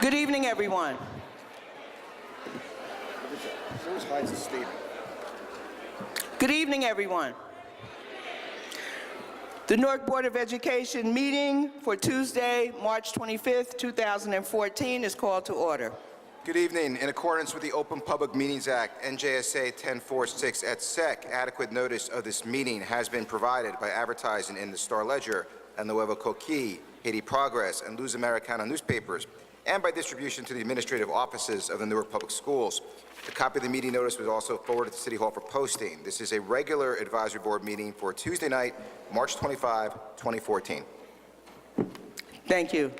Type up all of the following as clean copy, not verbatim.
Good evening, everyone. Good evening, everyone. The Newark Board of Education meeting for Tuesday, March 25th, 2014 is called to order. Good evening. In accordance with the Open Public Meetings Act, NJSA 1046 et sec, adequate notice of this meeting has been provided by advertising in the Star Ledger and Nuevo Coquille, Haiti Progress, and Luz Americana newspapers, and by distribution to the administrative offices of the Newark Public Schools. A copy of the meeting notice was also forwarded to City Hall for posting. This is a regular advisory board meeting for Tuesday night, March 25, 2014. Thank you.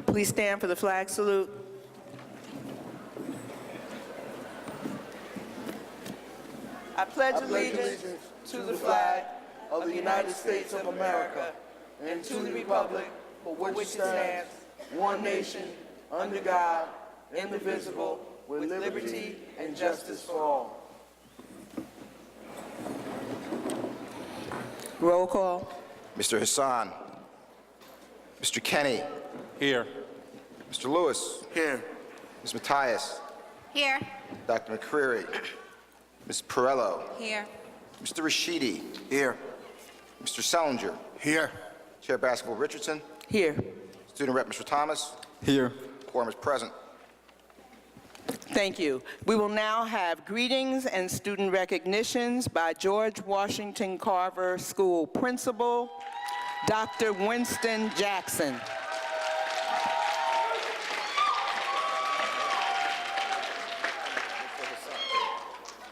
Please stand for the flag salute. I pledge allegiance to the flag of the United States of America and to the republic for which it stands, one nation, under God, indivisible, with liberty and justice for all. Roll call. Mr. Hassan. Mr. Kenny. Here. Mr. Lewis. Here. Ms. Matthias. Here. Dr. McCreary. Ms. Perello. Here. Mr. Rashidi. Here. Mr. Selinger. Here. Chair Basketball Richardson. Here. Student Rep. Mr. Thomas. Here. Quorum is present. Thank you. We will now have greetings and student recognitions by George Washington Carver School Principal, Dr. Winston Jackson.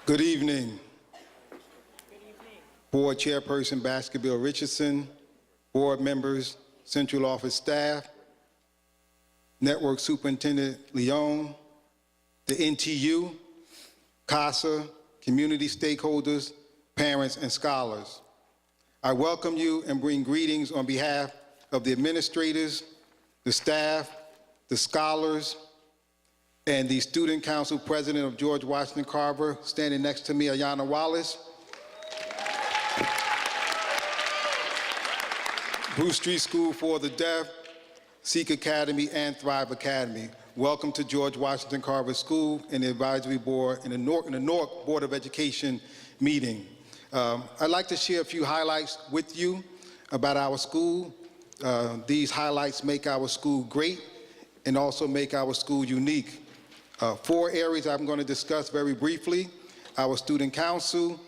Good evening. Board Chairperson Basketball Richardson, board members, central office staff, Network Superintendent Leon, the NTU, CASA, community stakeholders, parents, and scholars. I welcome you and bring greetings on behalf of the administrators, the staff, the scholars, and the Student Council President of George Washington Carver, standing next to me, Ayanna Wallace, Bruce Street School for the Deaf, Seek Academy, and Thrive Academy. Welcome to George Washington Carver School and the Advisory Board and the Newark Board of Education meeting. I'd like to share a few highlights with you about our school. These highlights make our school great and also make our school unique. 4 areas I'm going to discuss very briefly: our student council,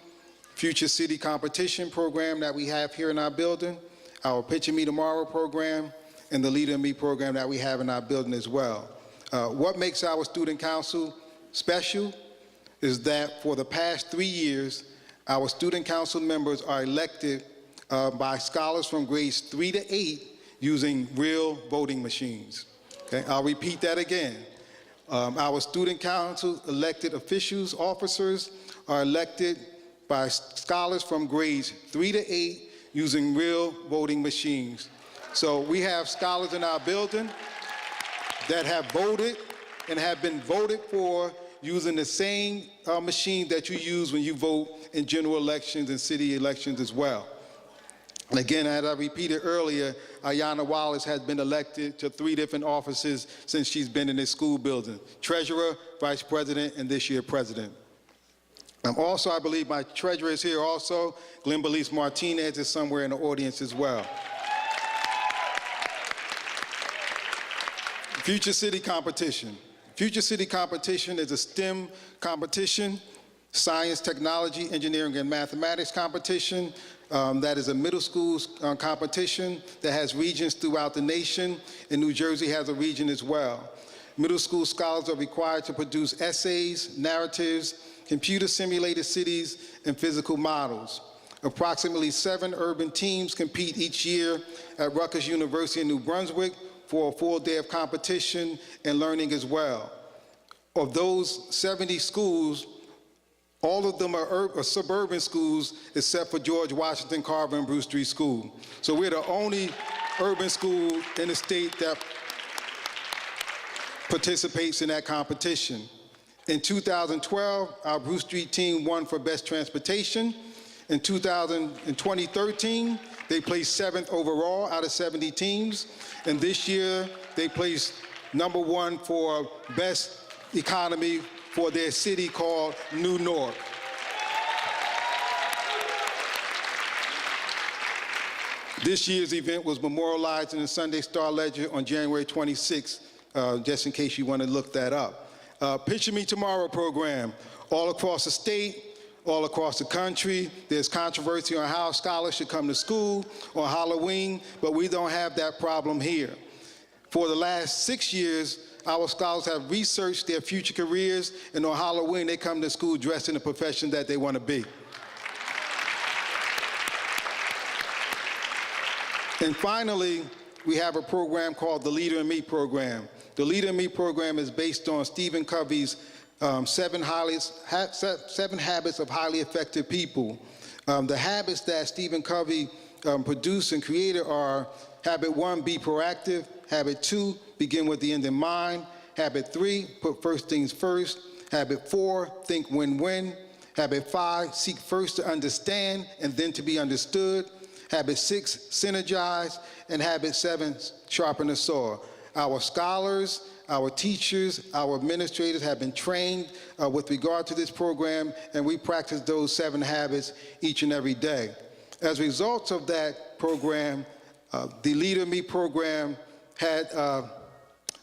future city competition program that we have here in our building, our Picture Me Tomorrow program, and the Leader in Me program that we have in our building as well. What makes our student council special is that for the past 3 years, our student council members are elected by scholars from grades 3 to 8 using real voting machines. Okay, I'll repeat that again. Our student council elected officials, officers, are elected by scholars from grades 3 to 8 using real voting machines. So we have scholars in our building that have voted and have been voted for using the same machine that you use when you vote in general elections and city elections as well. And again, as I repeated earlier, Ayanna Wallace has been elected to 3 different offices since she's been in this school building: treasurer, vice president, and this year president. Also, I believe my treasurer is here also. Glenn Belize Martinez is somewhere in the audience as well. Future City Competition. Future City Competition is a STEM competition, science, technology, engineering, and mathematics competition. That is a middle school competition that has regions throughout the nation, and New Jersey has a region as well. Middle school scholars are required to produce essays, narratives, computer simulated cities, and physical models. Approximately 7 urban teams compete each year at Rutgers University in New Brunswick for a full day of competition and learning as well. Of those 70 schools, all of them are suburban schools except for George Washington Carver and Bruce Street School. So we're the only urban school in the state that participates in that competition. In 2012, our Bruce Street team won for Best Transportation. In 2013, they placed 7th overall out of 70 teams. And this year, they placed #1 for best economy for their city called Newark. This year's event was memorialized in the Sunday Star Ledger on January 26th, just in case you want to look that up. Picture Me Tomorrow program. All across the state, all across the country, there's controversy on how scholars should come to school on Halloween, but we don't have that problem here. For the last 6 years, our scholars have researched their future careers, and on Halloween, they come to school dressed in the profession that they want to be. And finally, we have a program called the Leader in Me program. The Leader in Me program is based on Stephen Covey's 7 habits of highly effective people. The habits that Stephen Covey produced and created are: habit 1, be proactive; habit 2, begin with the end in mind; habit 3, put first things first; habit 4, think win-win; habit 5, seek first to understand and then to be understood; habit 6, synergize; and habit 7, sharpen the saw. Our scholars, our teachers, our administrators have been trained with regard to this program, and we practice those 7 habits each and every day. As a result of that program, the Leader in Me program had a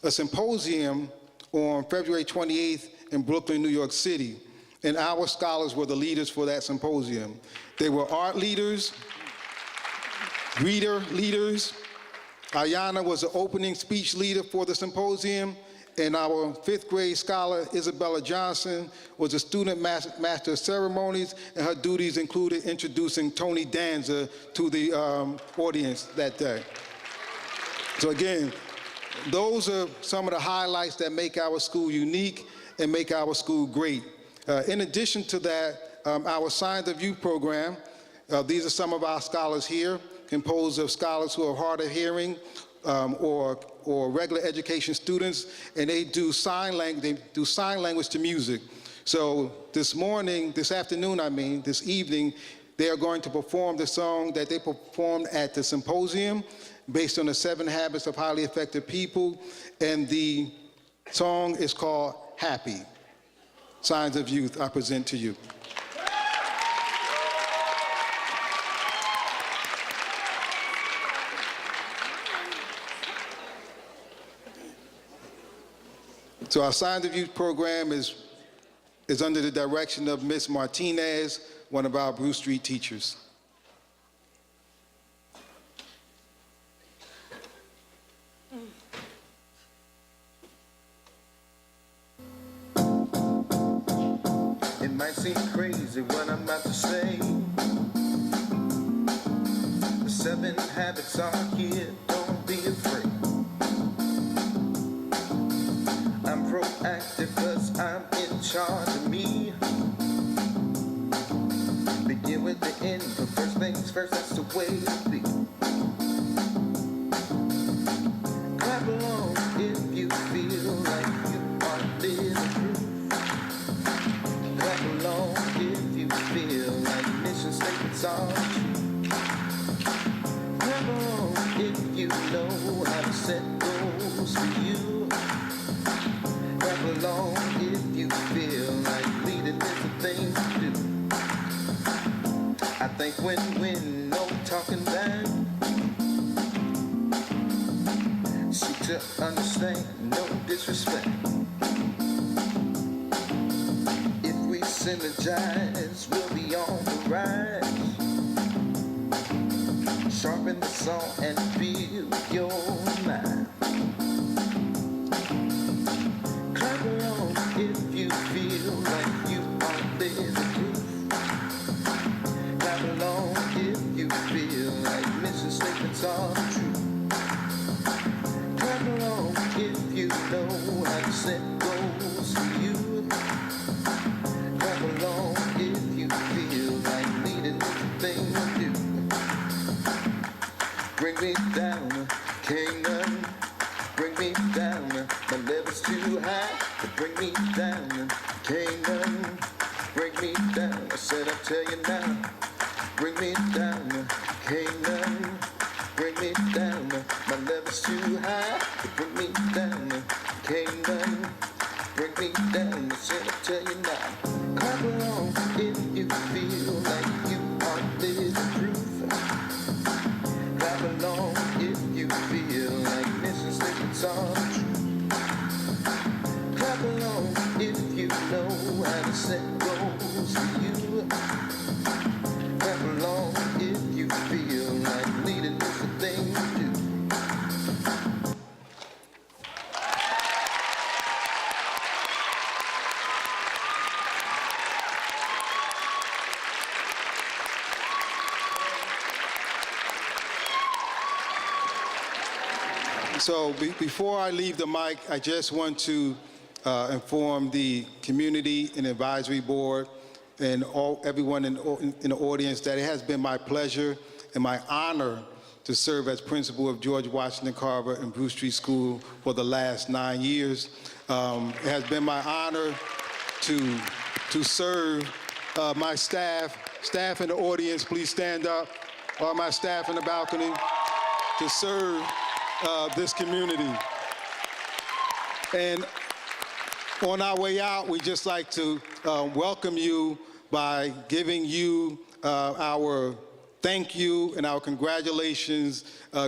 symposium on February 28th in Brooklyn, New York City, and our scholars were the leaders for that symposium. They were art leaders, reader leaders. Ayana was the opening speech leader for the symposium, and our 5th grade scholar, Isabella Johnson, was a student master of ceremonies, and her duties included introducing Tony Danza to the audience that day. So again, those are some of the highlights that make our school unique and make our school great. In addition to that, our Signs of Youth program, these are some of our scholars here, composed of scholars who are hard of hearing or regular education students, and they do sign language to music. So this evening, they are going to perform the song that they performed at the symposium based on the 7 habits of highly effective people, and the song is called Happy. Signs of Youth, I present to you. So our Signs of Youth program is under the direction of Ms. Martinez, one of our Bruce Street teachers. It might seem crazy what I'm about to say. The 7 habits are here, don't be afraid. I'm proactive cause I'm in charge of me. Begin with the end, but first things first, that's the way to be. Clap along if you feel like you are living proof. Clap along if you feel like mission statements are true. Clap along if you know how to set goals for you. Clap along if you feel like leading is the thing to do. I think win-win, no talking back. Seek to understand, no disrespect. If we synergize, we'll be on the rise. Sharpen the saw and build your mind. Clap along if you feel like you are living proof. Clap along if you feel like mission statements are true. Clap along if you know how to set goals for you. Clap along if you feel like leading is the thing to do. Bring me down, can't none. Bring me down, my level's too high. Bring me down, can't none. Bring me down, I said I'll tell you now. Bring me down, can't none. Bring me down, my level's too high. Bring me down. So before I leave the mic, I just want to inform the community and advisory board and everyone in the audience that it has been my pleasure and my honor to serve as principal of George Washington Carver and Bruce Street School for the last 9 years. It has been my honor to serve my staff. Staff in the audience, please stand up. All my staff in the balcony, to serve this community. And on our way out, we'd just like to welcome you by giving you our thank you and our congratulations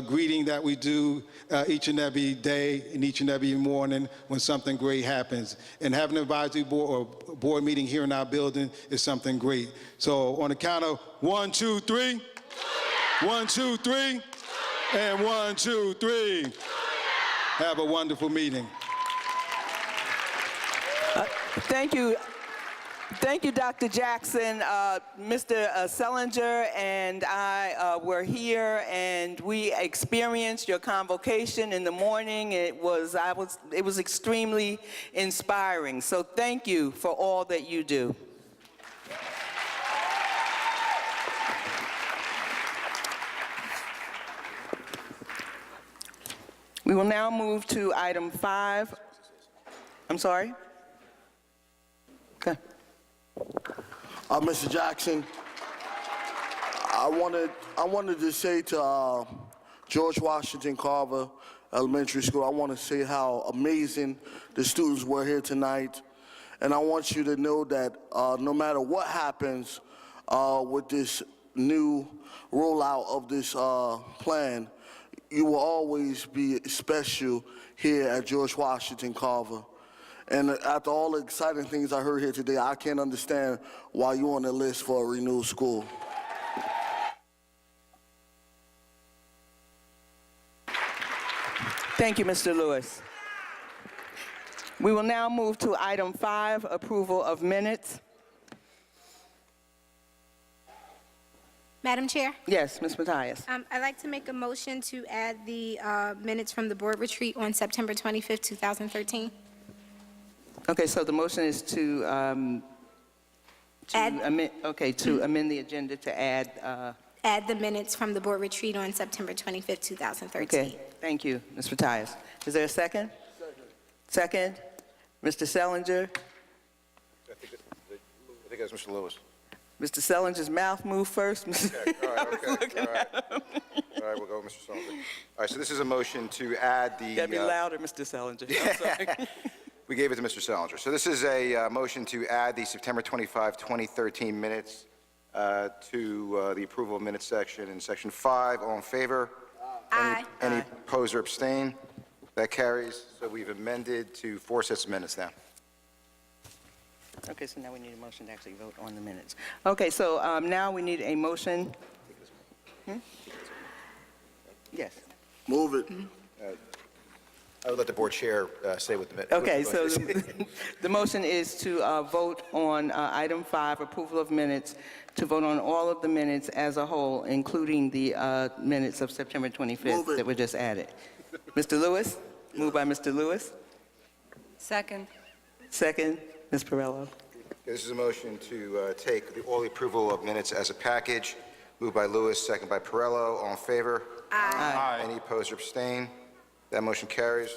greeting that we do each and every day and each and every morning when something great happens. And having an advisory board or board meeting here in our building is something great. So on the count of 1, 2, 3. 1, 2, 3. And 1, 2, 3. Have a wonderful meeting. Thank you. Thank you, Dr. Jackson. Mr. Sellinger and I were here, and we experienced your convocation in the morning. It was extremely inspiring. So thank you for all that you do. We will now move to item 5. I'm sorry? Okay. Mr. Jackson, I wanted to say to George Washington Carver Elementary School, I want to say how amazing the students were here tonight. And I want you to know that no matter what happens with this new rollout of this plan, you will always be special here at George Washington Carver. And after all the exciting things I heard here today, I can't understand why you're on the list for a renewed school. Thank you, Mr. Lewis. We will now move to item 5, approval of minutes. Madam Chair, Yes, Ms. Matthias. I'd like to make a motion to add the minutes from the board retreat on September 25th, 2013. Okay, so the motion is to Add- amend the agenda to add. Add the minutes from the board retreat on September 25th, 2013. Okay, thank you, Ms. Matthias. Is there a second? Second. Mr. Sellinger. I think that's Mr. Lewis. Mr. Sellinger's mouth moved first. Okay, all right, okay, all right. All right, we'll go with Mr. Sellinger. All right, so this is a motion to add the... Gotta be louder, Mr. Sellinger. I'm sorry. We gave it to Mr. Sellinger. So this is a motion to add the September 25, 2013 minutes to the approval of minutes section in section 5. All in favor? Aye. Any oppose or abstain? That carries. So we've amended to 4 sets of minutes now. Okay, so now we need a motion to actually vote on the minutes. Okay, so now we need a motion. Yes. Move it. I would let the board chair say what the minutes. Okay, so the motion is to vote on item 5, approval of minutes, to vote on all of the minutes as a whole, including the minutes of September 25th that were just added. Mr. Lewis, moved by Mr. Lewis. Second. Second, Ms. Perello. This is a motion to take all the approval of minutes as a package. Moved by Lewis, second by Perello. All in favor? Aye. Any opposed or abstain? That motion carries.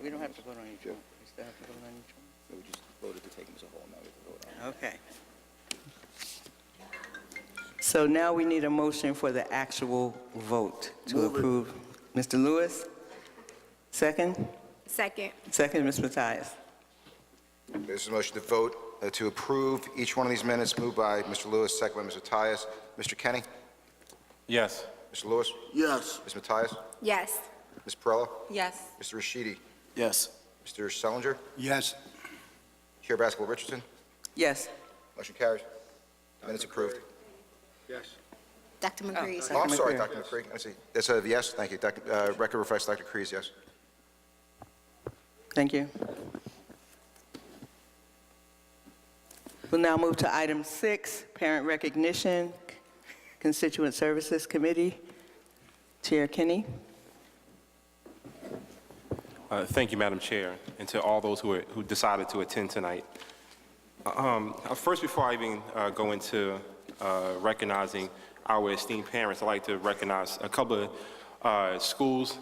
We don't have to vote on each one. We still have to vote on each one? We just voted to take them as a whole. Now we have to vote on Okay. So now we need a motion for the actual vote to Move it. approve. Mr. Lewis, second? Second. Second, Ms. Matthias. This is a motion to vote to approve each one of these minutes. Moved by Mr. Lewis, second by Mr. Tyus. Mr. Kenny? Yes. Mr. Lewis? Yes. Ms. Matthias? Yes. Ms. Perello? Yes. Mr. Rashidi? Yes. Mr. Sellinger? Yes. Chair Basketball Richardson? Yes. Motion carries. Minutes approved. Yes. Dr. McCready. Oh, I'm sorry, McCreary. Dr. McCree. I see. That's a yes, thank you. Record reflects Dr. Crees, yes. Thank you. We'll now move to item 6, Parent Recognition, Constituent Services Committee. Chair Kinney. Thank you, Madam Chair, and to all those who decided to attend tonight. First, before I even go into recognizing our esteemed parents, I'd like to recognize a couple of schools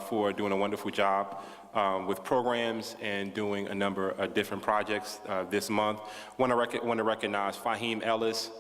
for doing a wonderful job with programs and doing a number of different projects this month. Want to recognize Fahim Ellis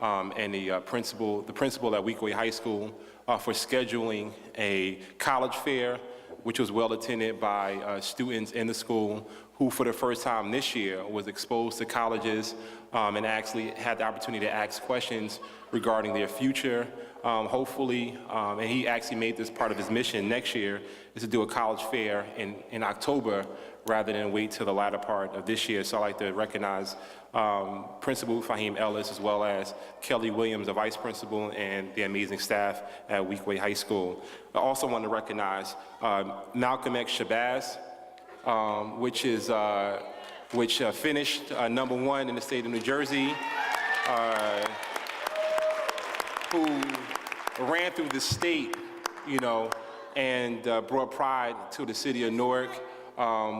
and the principal at Weequahic High School for scheduling a college fair, which was well attended by students in the school who for the first time this year was exposed to colleges and actually had the opportunity to ask questions regarding their future. Hopefully, and he actually made this part of his mission next year, is to do a college fair in October rather than wait till the latter part of this year. So I'd like to recognize Principal Fahim Ellis as well as Kelly Williams, the Vice Principal, and the amazing staff at Weequahic High School. I also want to recognize Malcolm X Shabazz, which finished #1 in the state of New Jersey, who ran through the state, and brought pride to the city of Newark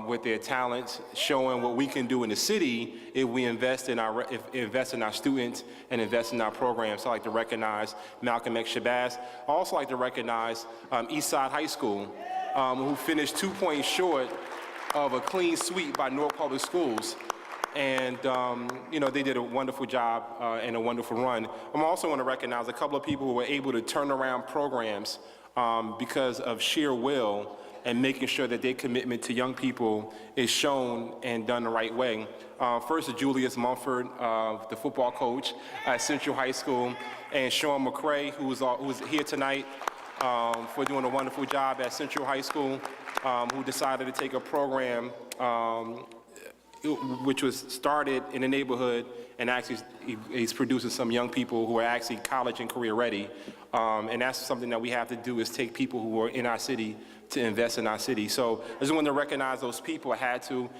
with their talents, showing what we can do in the city if we invest in our students and invest in our programs. So I'd like to recognize Malcolm X Shabazz. I also like to recognize Eastside High School, who finished 2 points short of a clean sweep by Newark Public Schools. And, they did a wonderful job and a wonderful run. I also want to recognize a couple of people who were able to turn around programs because of sheer will and making sure that their commitment to young people is shown and done the right way. First is Julius Mumford, the football coach at Central High School, and Sean McCray, who's here tonight for doing a wonderful job at Central High School, who decided to take a program which was started in the neighborhood, and actually he's producing some young people who are actually college and career ready. And that's something that we have to do, is take people who are in our city to invest in our city. So I just wanted to recognize those people. I had to.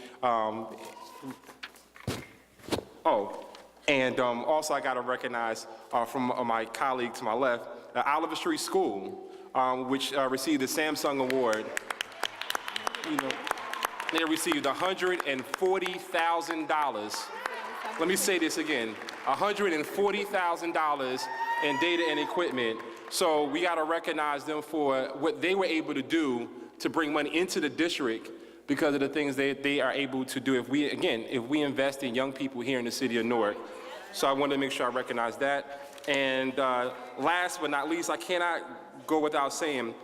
Also I got to recognize from my colleague to my left, Oliver Street School, which received the Samsung Award. They received $140,000. Let me say this again, $140,000 in data and equipment. So we got to recognize them for what they were able to do to bring money into the district because of the things they are able to do if we invest in young people here in the city of Newark. So I wanted to make sure I recognize that. And last but not least, I cannot go without saying,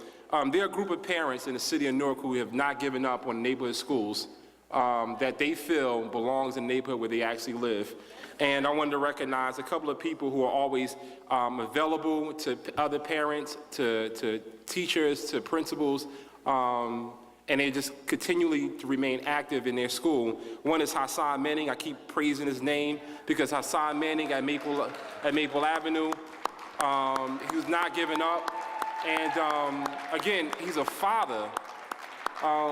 there are a group of parents in the city of Newark who have not given up on neighborhood schools that they feel belongs in the neighborhood where they actually live. And I wanted to recognize a couple of people who are always available to other parents, to teachers, to principals, and they just continually to remain active in their school. One is Hassan Manning. I keep praising his name because Hassan Manning at Maple Avenue, he's not giving up. And again, he's a father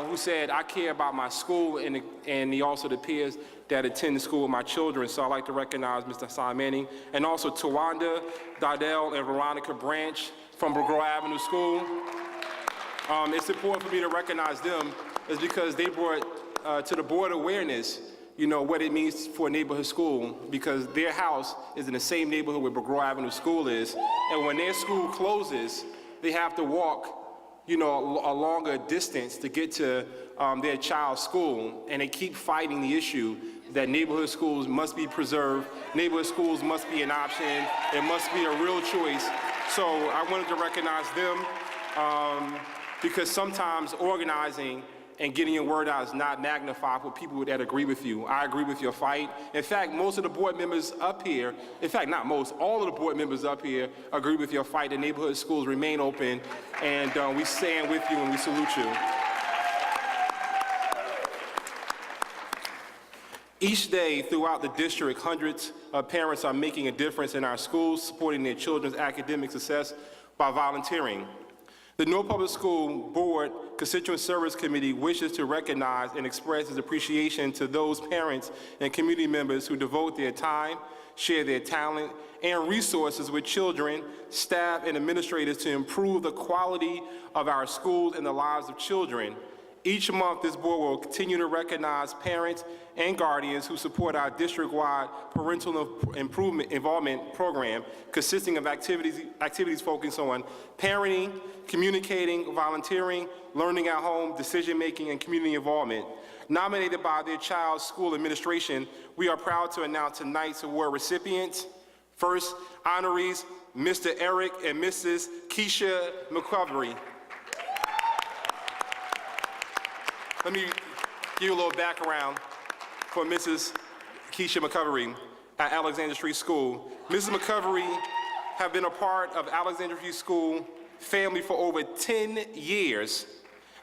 who said, I care about my school, and he also the peers that attend the school with my children. So I'd like to recognize Mr. Hassan Manning, and also Tawanda Dardell and Veronica Branch from Grove Avenue School. It's important for me to recognize them is because they brought to the board awareness, what it means for a neighborhood school, because their house is in the same neighborhood where Grove Avenue School is, and when their school closes, they have to walk, a longer distance to get to their child's school, and they keep fighting the issue that neighborhood schools must be preserved, neighborhood schools must be an option, it must be a real choice. So I wanted to recognize them because sometimes organizing and getting your word out is not magnified for people that agree with you. I agree with your fight. In fact, most of the board members up here, in fact, not most, all of the board members up here agree with your fight. The neighborhood schools remain open, and we stand with you and we salute you. Each day throughout the district, hundreds of parents are making a difference in our schools, supporting their children's academic success by volunteering. The Newark Public School Board Constituent Service Committee wishes to recognize and express its appreciation to those parents and community members who devote their time, share their talent and resources with children, staff, and administrators to improve the quality of our schools and the lives of children. Each month, this board will continue to recognize parents and guardians who support our district-wide parental involvement program, consisting of activities focused on parenting, communicating, volunteering, learning at home, decision-making, and community involvement. Nominated by their child's school administration, we are proud to announce tonight's award recipients. First, honorees, Mr. Eric and Mrs. Keisha McCovery. Let me give you a little background for Mrs. Keisha McCovery at Alexander Street School. Mrs. McCovery have been a part of Alexander Street School family for over 10 years.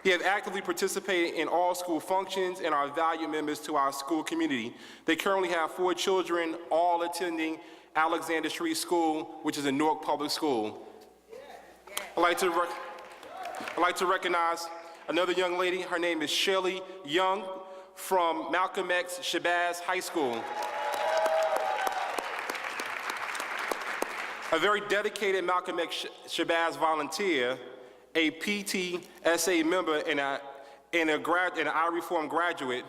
They have actively participated in all school functions and are valued members to our school community. They currently have 4 children, all attending Alexander Street School, which is a Newark public school. I'd like to recognize another young lady. Her name is Shirley Young from Malcolm X Shabazz High School. A very dedicated Malcolm X Shabazz volunteer, a PTSA member, and an I-Reform graduate.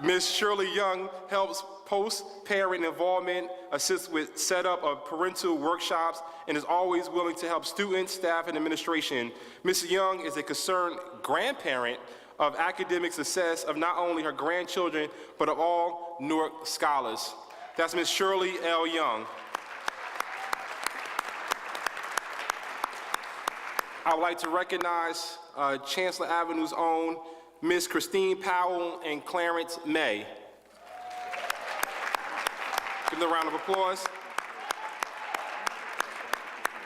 Ms. Shirley Young helps post-parent involvement, assists with setup of parental workshops, and is always willing to help students, staff, and administration. Ms. Young is a concerned grandparent of academic success of not only her grandchildren, but of all Newark scholars. That's Ms. Shirley L. Young. I would like to recognize Chancellor Avenue's own Ms. Christine Powell and Clarence May. Give them a round of applause.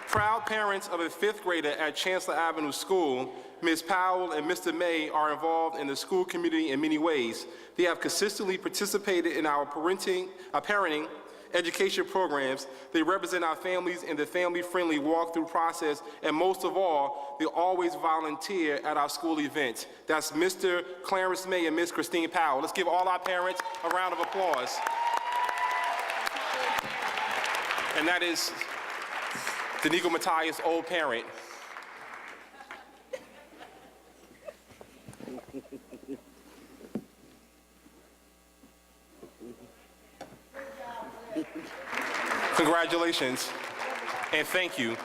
Proud parents of a 5th grader at Chancellor Avenue School, Ms. Powell and Mr. May are involved in the school community in many ways. They have consistently participated in our parenting education programs. They represent our families in the family-friendly walkthrough process, and most of all, they always volunteer at our school events. That's Mr. Clarence May and Ms. Christine Powell. Let's give all our parents a round of applause. And that is Danico Matthias' old parent. Congratulations, and thank you.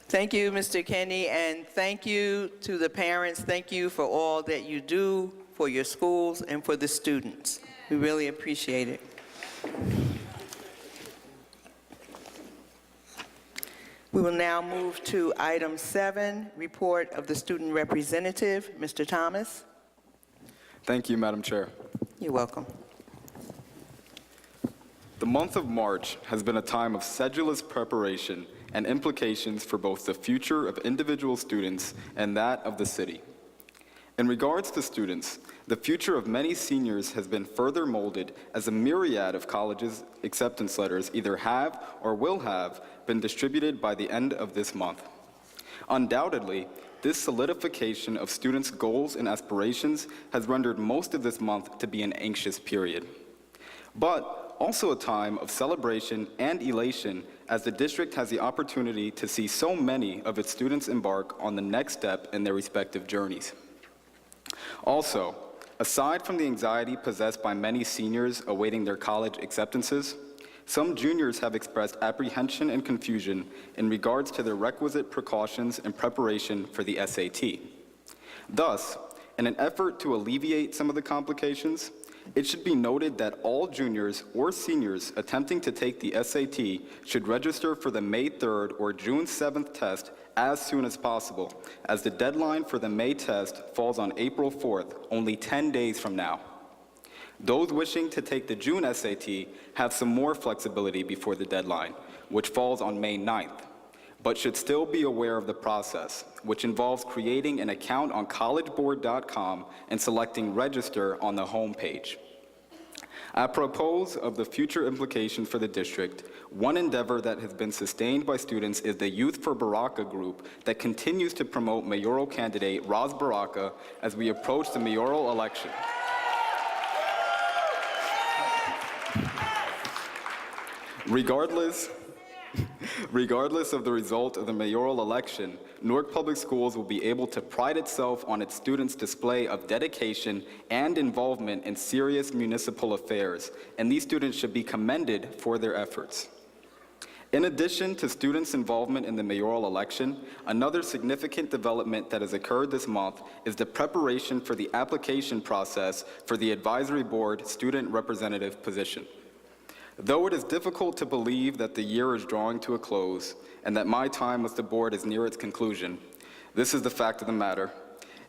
Thank you, Mr. Kenny, and thank you to the parents. Thank you for all that you do for your schools and for the students. We really appreciate it. We will now move to item 7, report of the student representative. Mr. Thomas. Thank you, Madam Chair. You're welcome. The month of March has been a time of sedulous preparation and implications for both the future of individual students and that of the city. In regards to students, the future of many seniors has been further molded as a myriad of colleges' acceptance letters either have or will have been distributed by the end of this month. Undoubtedly, this solidification of students' goals and aspirations has rendered most of this month to be an anxious period, but also a time of celebration and elation as the district has the opportunity to see so many of its students embark on the next step in their respective journeys. Also, aside from the anxiety possessed by many seniors awaiting their college acceptances, some juniors have expressed apprehension and confusion in regards to their requisite precautions and preparation for the SAT. Thus, in an effort to alleviate some of the complications, it should be noted that all juniors or seniors attempting to take the SAT should register for the May 3rd or June 7th test as soon as possible, as the deadline for the May test falls on April 4th, only 10 days from now. Those wishing to take the June SAT have some more flexibility before the deadline, which falls on May 9th, but should still be aware of the process, which involves creating an account on collegeboard.com and selecting Register on the home page. Apropos of the future implications for the district, one endeavor that has been sustained by students is the Youth for Baraka group that continues to promote mayoral candidate Raz Baraka as we approach the mayoral election. Regardless of the result of the mayoral election, Newark Public Schools will be able to pride itself on its students' display of dedication and involvement in serious municipal affairs, and these students should be commended for their efforts. In addition to students' involvement in the mayoral election, another significant development that has occurred this month is the preparation for the application process for the Advisory Board student representative position. Though it is difficult to believe that the year is drawing to a close and that my time with the board is near its conclusion, this is the fact of the matter,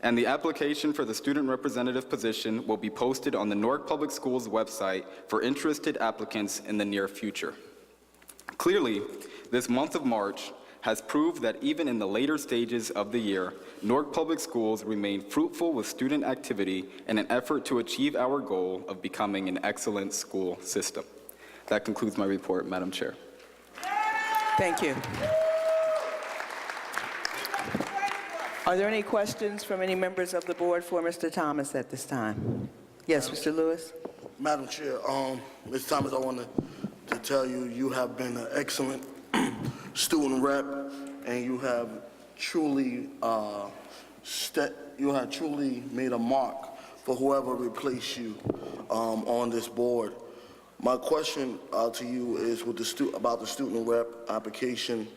and the application for the student representative position will be posted on the Newark Public Schools website for interested applicants in the near future. Clearly, this month of March has proved that even in the later stages of the year, Newark Public Schools remain fruitful with student activity in an effort to achieve our goal of becoming an excellent school system. That concludes my report, Madam Chair. Thank you. Are there any questions from any members of the board for Mr. Thomas at this time? Yes, Mr. Lewis? Madam Chair, Ms. Thomas, I want to tell you, you have been an excellent student rep, and you have truly made a mark for whoever replaced you on this board. My question to you is with about the student rep application.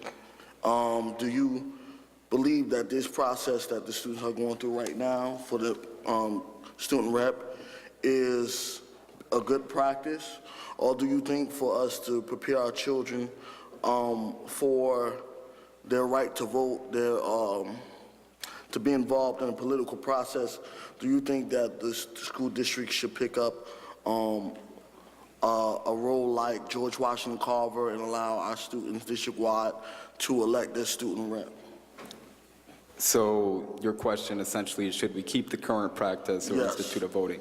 Do you believe that this process that the students are going through right now for the student rep is a good practice? Or do you think for us to prepare our children for their right to vote, to be involved in a political process, do you think that the school district should pick up a role like George Washington Carver and allow our students district-wide to elect their student rep? So your question essentially is, should we keep the current practice or Yes. institute of voting?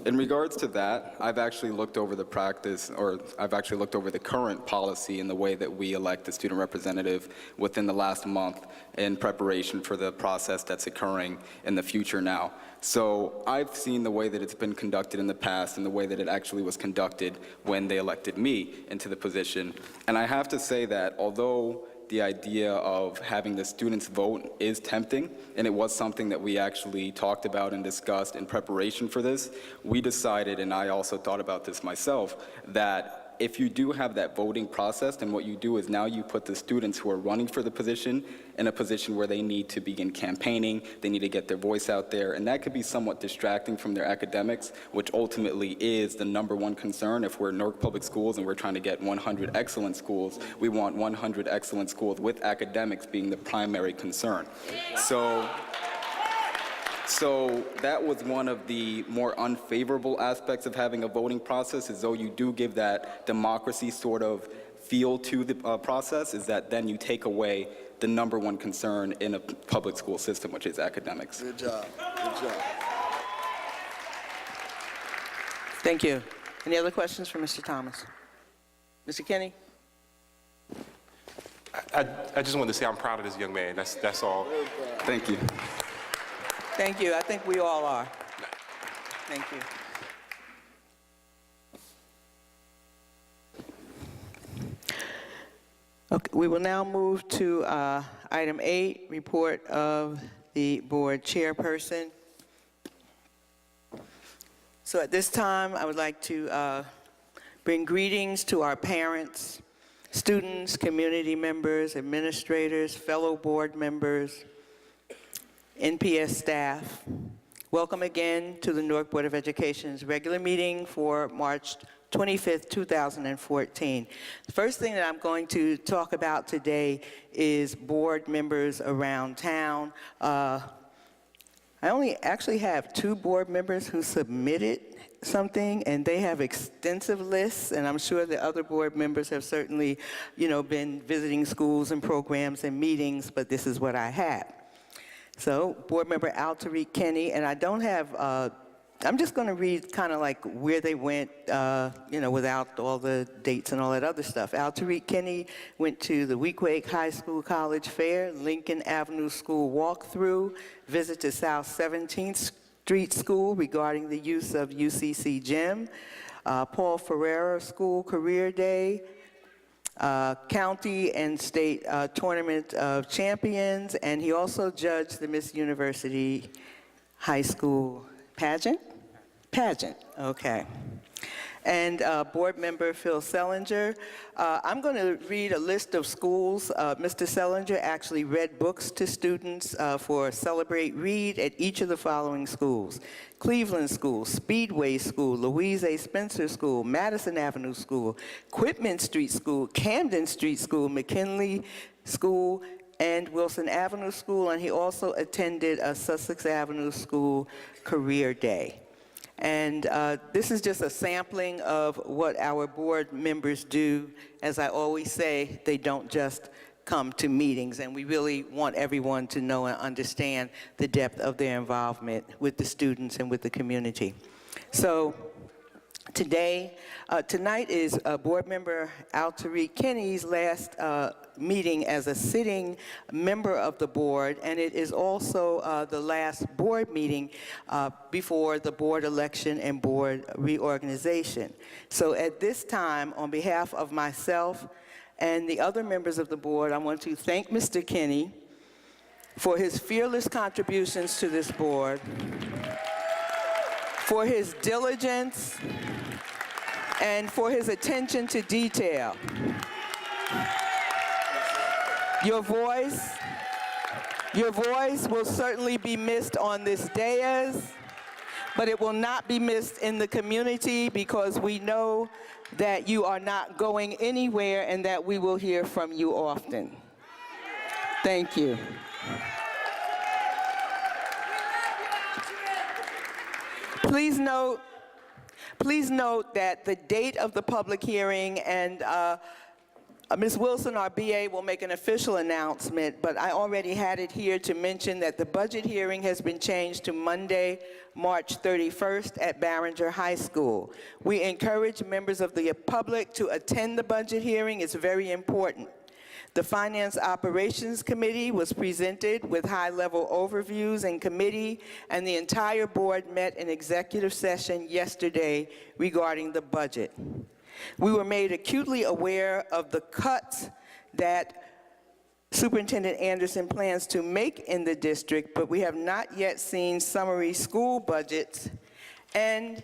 In regards to that, I've actually looked over the practice, or I've actually looked over the current policy and the way that we elect the student representative within the last month in preparation for the process that's occurring in the future now. So I've seen the way that it's been conducted in the past and the way that it actually was conducted when they elected me into the position. And I have to say that although the idea of having the students vote is tempting, and it was something that we actually talked about and discussed in preparation for this, we decided, and I also thought about this myself, that if you do have that voting process, then what you do is now you put the students who are running for the position in a position where they need to begin campaigning, they need to get their voice out there, and that could be somewhat distracting from their academics, which ultimately is the #1 concern. If we're Newark Public Schools and we're trying to get 100 excellent schools, we want 100 excellent schools with academics being the primary concern. So that was one of the more unfavorable aspects of having a voting process, is though you do give that democracy sort of feel to the process, is that then you take away the #1 concern in a public school system, which is academics. Good job. Good job. Thank you. Any other questions for Mr. Thomas? Mr. Kinney? I just wanted to say I'm proud of this young man. That's all. Thank you. Thank you. I think we all are. Thank you. Okay, we will now move to item 8, report of the board chairperson. So at this time, I would like to bring greetings to our parents, students, community members, administrators, fellow board members, NPS staff. Welcome again to the Newark Board of Education's regular meeting for March 25th, 2014. The first thing that I'm going to talk about today is board members around town. I only actually have 2 board members who submitted something, and they have extensive lists, and I'm sure the other board members have certainly, been visiting schools and programs and meetings, but this is what I have. So, Board Member Al-Tariq Kenny, and I don't have, I'm just going to read kind of like where they went, without all the dates and all that other stuff. Al-Tariq Kenny went to the Weequahic High School College Fair, Lincoln Avenue School Walkthrough, visit to South 17th Street School regarding the use of UCC gym, Paul Ferreira School Career Day, County and State Tournament of Champions, and he also judged the Miss University High School pageant? Pageant, okay. And Board Member Phil Sellinger. I'm going to read a list of schools. Mr. Sellinger actually read books to students for Celebrate Read at each of the following schools: Cleveland School, Speedway School, Louise A. Spencer School, Madison Avenue School, Quitman Street School, Camden Street School, McKinley School, and Wilson Avenue School, and he also attended a Sussex Avenue School Career Day. And this is just a sampling of what our board members do. As I always say, they don't just come to meetings, and we really want everyone to know and understand the depth of their involvement with the students and with the community. So tonight is Board Member Al-Tariq Kinney's last meeting as a sitting member of the board, and it is also the last board meeting before the board election and board reorganization. So at this time, on behalf of myself and the other members of the board, I want to thank Mr. Kinney for his fearless contributions to this board, for his diligence, and for his attention to detail. Your voice will certainly be missed on this dais, but it will not be missed in the community, because we know that you are not going anywhere and that we will hear from you often. Thank you. Please note that the date of the public hearing, and Ms. Wilson, our BA, will make an official announcement, but I already had it here to mention that the budget hearing has been changed to Monday, March 31st at Barringer High School. We encourage members of the public to attend the budget hearing. It's very important. The Finance Operations Committee was presented with high-level overviews in committee, and the entire board met in executive session yesterday regarding the budget. We were made acutely aware of the cuts that Superintendent Anderson plans to make in the district, but we have not yet seen summary school budgets and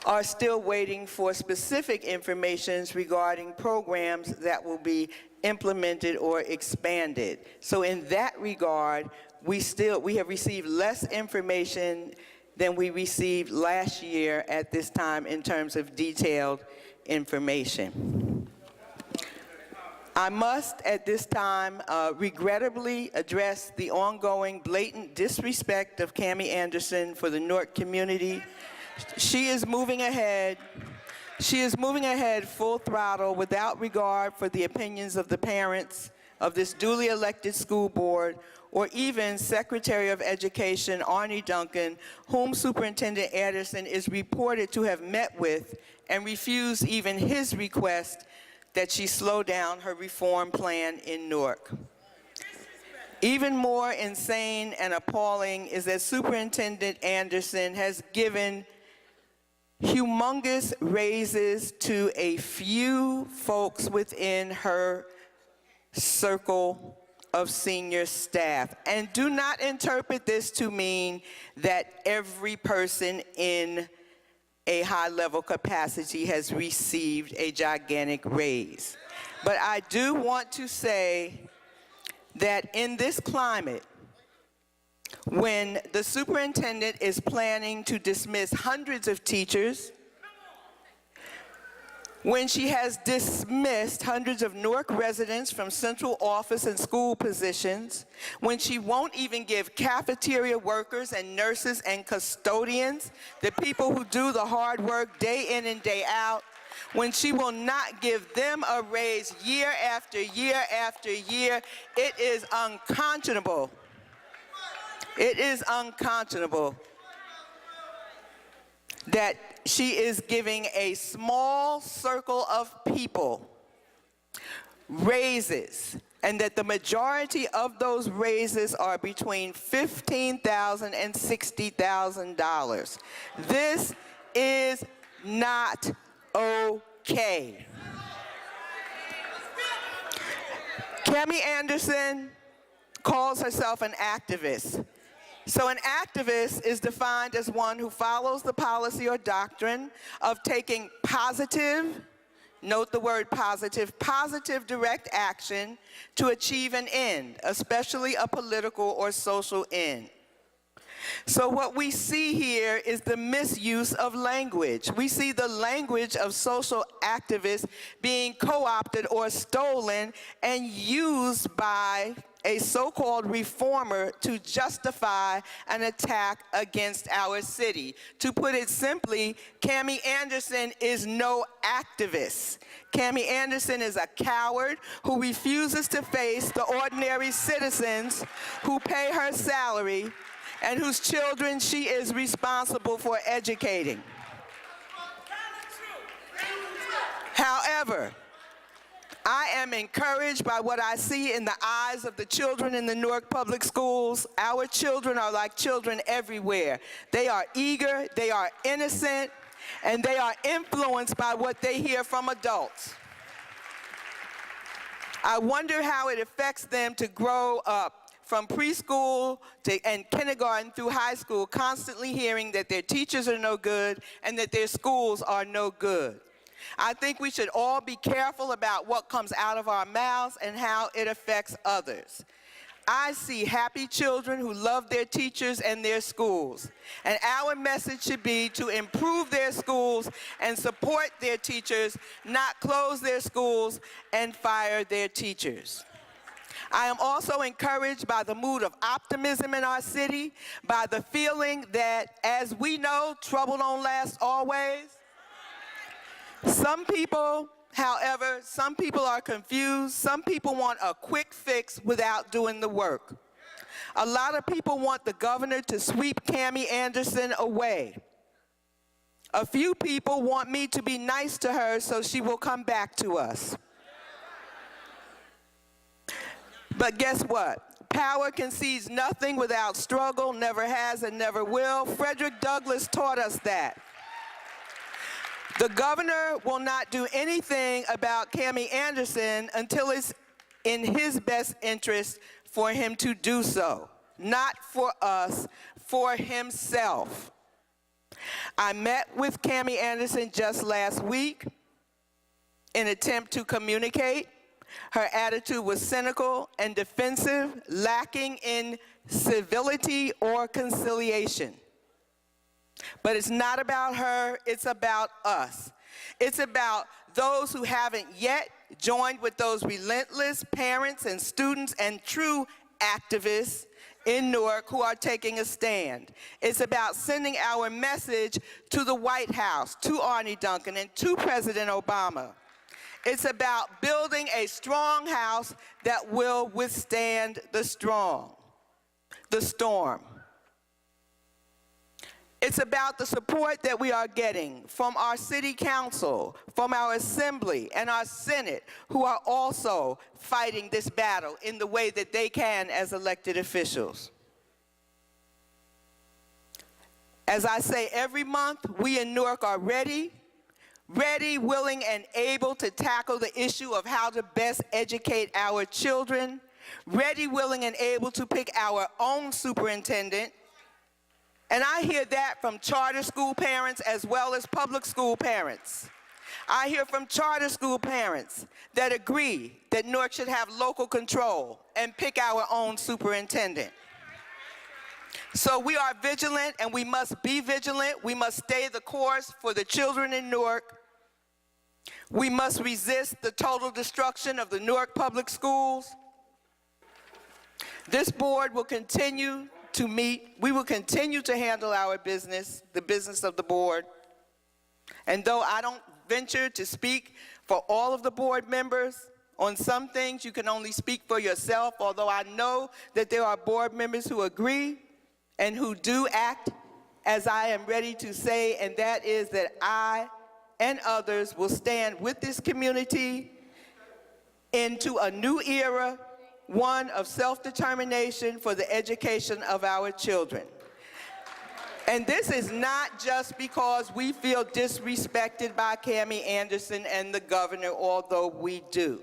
are still waiting for specific information regarding programs that will be implemented or expanded. So in that regard, we have received less information than we received last year at this time in terms of detailed information. I must at this time regrettably address the ongoing blatant disrespect of Cammie Anderson for the Newark community. She is moving ahead. She is moving ahead full throttle without regard for the opinions of the parents of this duly elected school board, or even Secretary of Education Arnie Duncan, whom Superintendent Anderson is reported to have met with and refused even his request that she slow down her reform plan in Newark. Even more insane and appalling is that Superintendent Anderson has given humongous raises to a few folks within her circle of senior staff. And do not interpret this to mean that every person in a high-level capacity has received a gigantic raise. But I do want to say that in this climate, when the superintendent is planning to dismiss hundreds of teachers, when she has dismissed hundreds of Newark residents from central office and school positions, when she won't even give cafeteria workers and nurses and custodians, the people who do the hard work day in and day out, when she will not give them a raise year after year after year, it is unconscionable. It is unconscionable that she is giving a small circle of people raises, and that the majority of those raises are between $15,000 and $60,000. This is not okay. Cami Anderson calls herself an activist. So an activist is defined as one who follows the policy or doctrine of taking positive, note the word positive, positive direct action to achieve an end, especially a political or social end. So what we see here is the misuse of language. We see the language of social activists being co-opted or stolen and used by a so-called reformer to justify an attack against our city. To put it simply, Cami Anderson is no activist. Cami Anderson is a coward who refuses to face the ordinary citizens who pay her salary and whose children she is responsible for educating. However, I am encouraged by what I see in the eyes of the children in the Newark Public Schools. Our children are like children everywhere. They are eager, they are innocent, and they are influenced by what they hear from adults. I wonder how it affects them to grow up from preschool and kindergarten through high school, constantly hearing that their teachers are no good and that their schools are no good. I think we should all be careful about what comes out of our mouths and how it affects others. I see happy children who love their teachers and their schools. And our message should be to improve their schools and support their teachers, not close their schools and fire their teachers. I am also encouraged by the mood of optimism in our city, by the feeling that, as we know, trouble don't last always. Some people, however, some people are confused. Some people want a quick fix without doing the work. A lot of people want the governor to sweep Cami Anderson away. A few people want me to be nice to her so she will come back to us. But guess what? Power concedes nothing without struggle, never has and never will. Frederick Douglass taught us that. The governor will not do anything about Cami Anderson until it's in his best interest for him to do so. Not for us, for himself. I met with Cami Anderson just last week in an attempt to communicate. Her attitude was cynical and defensive, lacking in civility or conciliation. But it's not about her, it's about us. It's about those who haven't yet joined with those relentless parents and students and true activists in Newark who are taking a stand. It's about sending our message to the White House, to Arnie Duncan, and to President Obama. It's about building a strong house that will withstand the storm. It's about the support that we are getting from our city council, from our assembly and our Senate, who are also fighting this battle in the way that they can as elected officials. As I say every month, we in Newark are ready, willing, and able to tackle the issue of how to best educate our children, ready, willing, and able to pick our own superintendent. And I hear that from charter school parents as well as public school parents. I hear from charter school parents that agree that Newark should have local control and pick our own superintendent. So we are vigilant, and we must be vigilant. We must stay the course for the children in Newark. We must resist the total destruction of the Newark Public Schools. This board will continue to meet. We will continue to handle our business, the business of the board. And though I don't venture to speak for all of the board members, on some things you can only speak for yourself, although I know that there are board members who agree and who do act as I am ready to say, and that is that I and others will stand with this community into a new era, one of self-determination for the education of our children. And this is not just because we feel disrespected by Cammie Anderson and the governor, although we do.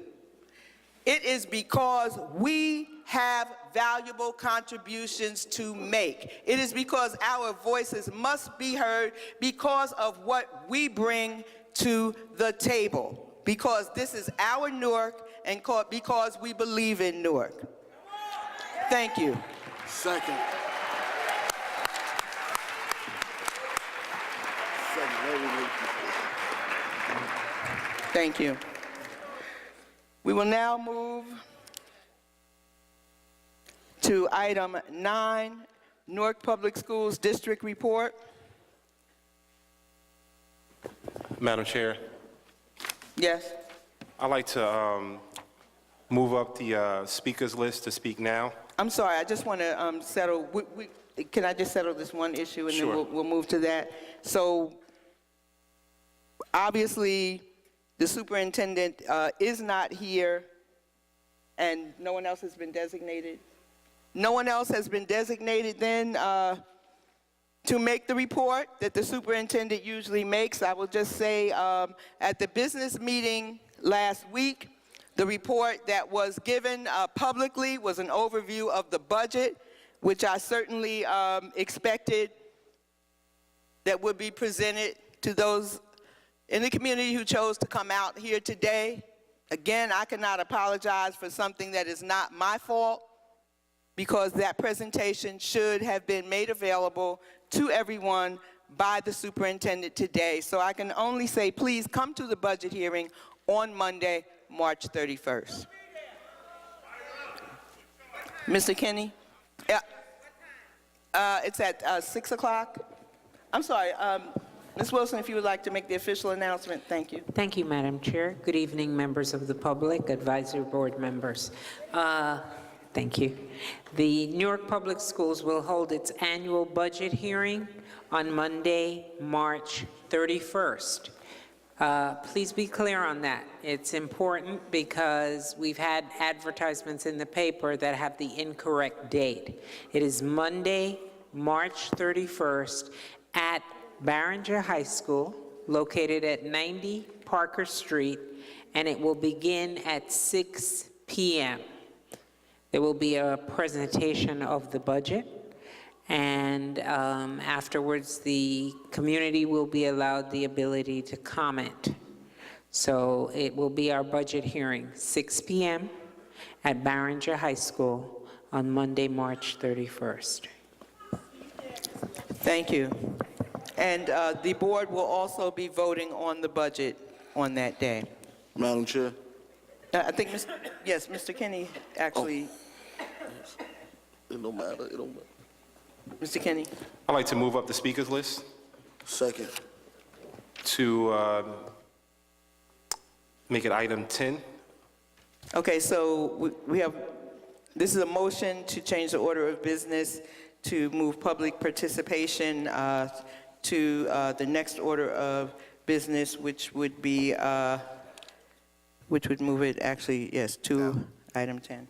It is because we have valuable contributions to make. It is because our voices must be heard because of what we bring to the table. Because this is our Newark and because we believe in Newark. Thank you. Second. Thank you. We will now move to item 9, Newark Public Schools District Report. Madam Chair, Yes. I'd like to move up the speakers list to speak now. I'm sorry, I just want to settle, can I just settle this one issue and Sure. then we'll move to that? So obviously, the superintendent is not here and no one else has been designated. No one else has been designated then to make the report that the superintendent usually makes. I will just say at the business meeting last week, the report that was given publicly was an overview of the budget, which I certainly expected that would be presented to those in the community who chose to come out here today. Again, I cannot apologize for something that is not my fault, because that presentation should have been made available to everyone by the superintendent today. So I can only say, please come to the budget hearing on Monday, March 31st. Mr. Kinney? Yeah. It's at 6 o'clock. I'm sorry, Ms. Wilson, if you would like to make the official announcement, thank you. Thank you, Madam Chair. Good evening, members of the public, advisory board members. Thank you. The Newark Public Schools will hold its annual budget hearing on Monday, March 31st. Please be clear on that. It's important because we've had advertisements in the paper that have the incorrect date. It is Monday, March 31st at Barringer High School, located at 90 Parker Street, and it will begin at 6 p.m. There will be a presentation of the budget, and afterwards the community will be allowed the ability to comment. So it will be our budget hearing, 6 p.m. at Barringer High School on Monday, March 31st. Thank you. And the board will also be voting on the budget on that day. Madam Chair. I think, yes, Mr. Kinney actually. It don't matter. It don't matter. Mr. Kinney? I'd like to move up the speakers list Second. to make it item 10. Okay, so we have, this is a motion to change the order of business to move public participation to the next order of business, which would be, which would move it actually, yes, to item 10.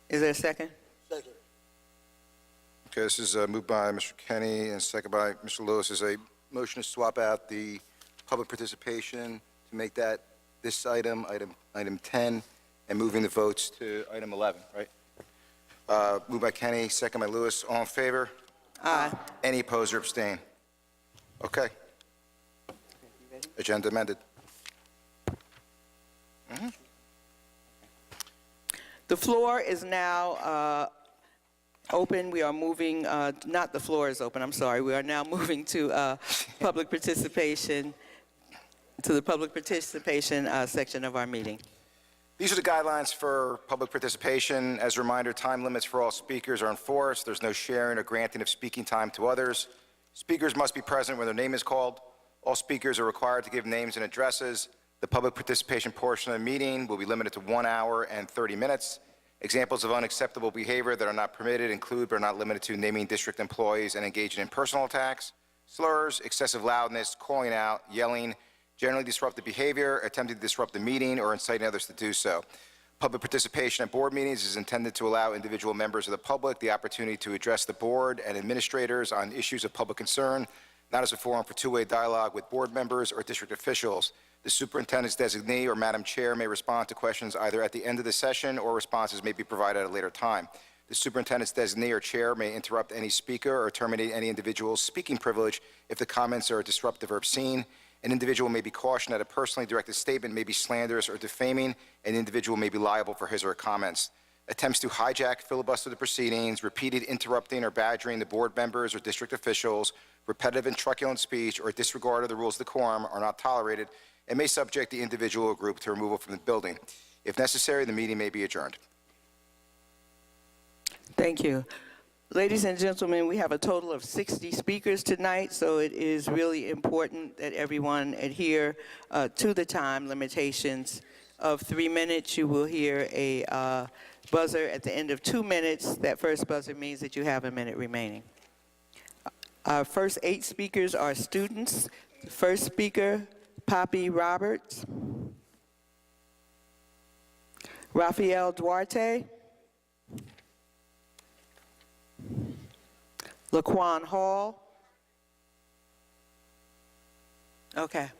Is there a second? Second. Okay, this is moved by Mr. Kenny and second by Mr. Lewis. Is a motion to swap out the public participation to make that this item 10, and moving the votes to item 11, right? Moved by Kenny, second by Lewis. All in favor? Aye. Any opposed or abstain? Okay. Agenda amended. The floor is now open. We are moving, not the floor is open, I'm sorry. We are now moving to public participation, to the public participation section of our meeting. These are the guidelines for public participation. As a reminder, time limits for all speakers are enforced. There's no sharing or granting of speaking time to others. Speakers must be present when their name is called. All speakers are required to give names and addresses. The public participation portion of the meeting will be limited to 1 hour and 30 minutes. Examples of unacceptable behavior that are not permitted include but are not limited to naming district employees and engaging in personal attacks, slurs, excessive loudness, calling out, yelling, generally disruptive behavior, attempting to disrupt the meeting, or inciting others to do so. Public participation at board meetings is intended to allow individual members of the public the opportunity to address the board and administrators on issues of public concern, not as a forum for two-way dialogue with board members or district officials. The superintendent's designee or Madam Chair may respond to questions either at the end of the session or responses may be provided at a later time. The superintendent's designee or chair may interrupt any speaker or terminate any individual's speaking privilege if the comments are disruptive or obscene. An individual may be cautioned that a personally directed statement may be slanderous or defaming. An individual may be liable for his or her comments. Attempts to hijack, filibuster the proceedings, repeated interrupting or badgering the board members or district officials, repetitive and truculent speech, or disregard of the rules of decorum are not tolerated and may subject the individual or group to removal from the building. If necessary, the meeting may be adjourned. Thank you. Ladies and gentlemen, we have a total of 60 speakers tonight, so it is really important that everyone adhere to the time limitations of 3 minutes. You will hear a buzzer at the end of 2 minutes. That first buzzer means that you have a minute remaining. Our first 8 speakers are students. The first speaker, Poppy Roberts, Rafael Duarte, Laquan Hall. Okay.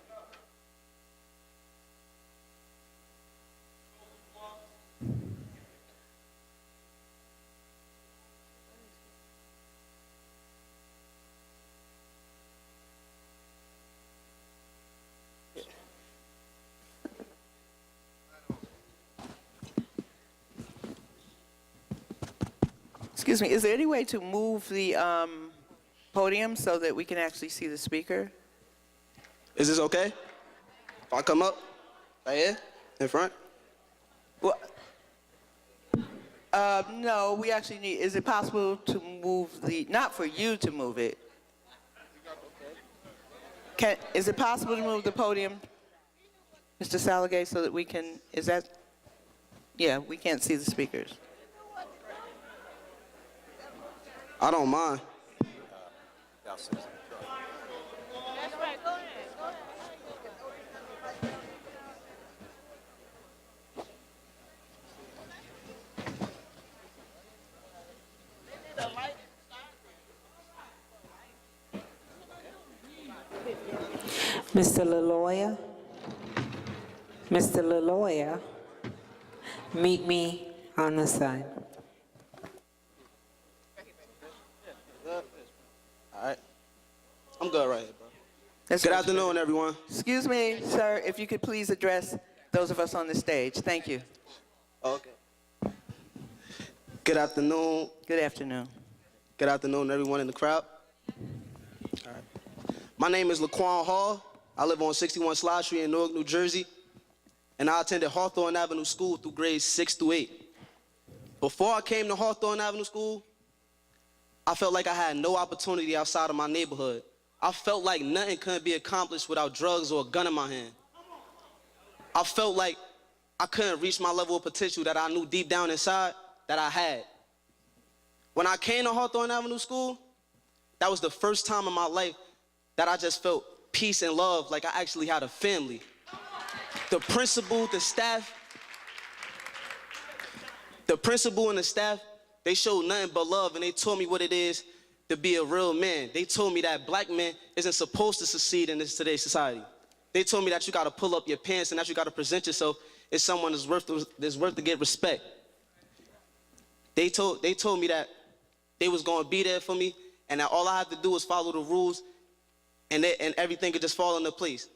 Excuse me, is there any way to move the podium so that we can actually see the speaker? Is this okay? If I come up right here in front? Well, no, we actually need, is it possible to move the, not for you to move it? Is it possible to move the podium, Mr. Saligay, so that we can, is that, yeah, we can't see the speakers. I don't mind. Mr. LaLoya? Mr. LaLoya, meet me on the side. All right. I'm good right here, bro. That's Good right. afternoon, everyone. Excuse me, sir, if you could please address those of us on the stage. Thank you. Okay. Good afternoon. Good afternoon. Good afternoon, everyone in the crowd. All right. My name is Laquan Hall. I live on 61 Slide Street in Newark, New Jersey, and I attended Hawthorne Avenue School through grades 6 through 8. Before I came to Hawthorne Avenue School, I felt like I had no opportunity outside of my neighborhood. I felt like nothing could be accomplished without drugs or a gun in my hand. I felt like I couldn't reach my level of potential that I knew deep down inside that I had. When I came to Hawthorne Avenue School, that was the first time in my life that I just felt peace and love, like I actually had a family. The principal and the staff, they showed nothing but love, and they told me what it is to be a real man. They told me that black men isn't supposed to succeed in today's society. They told me that you gotta pull up your pants and that you gotta present yourself as someone that's worth to get respect. They told me that they was gonna be there for me, and that all I had to do was follow the rules, and everything could just fall into place.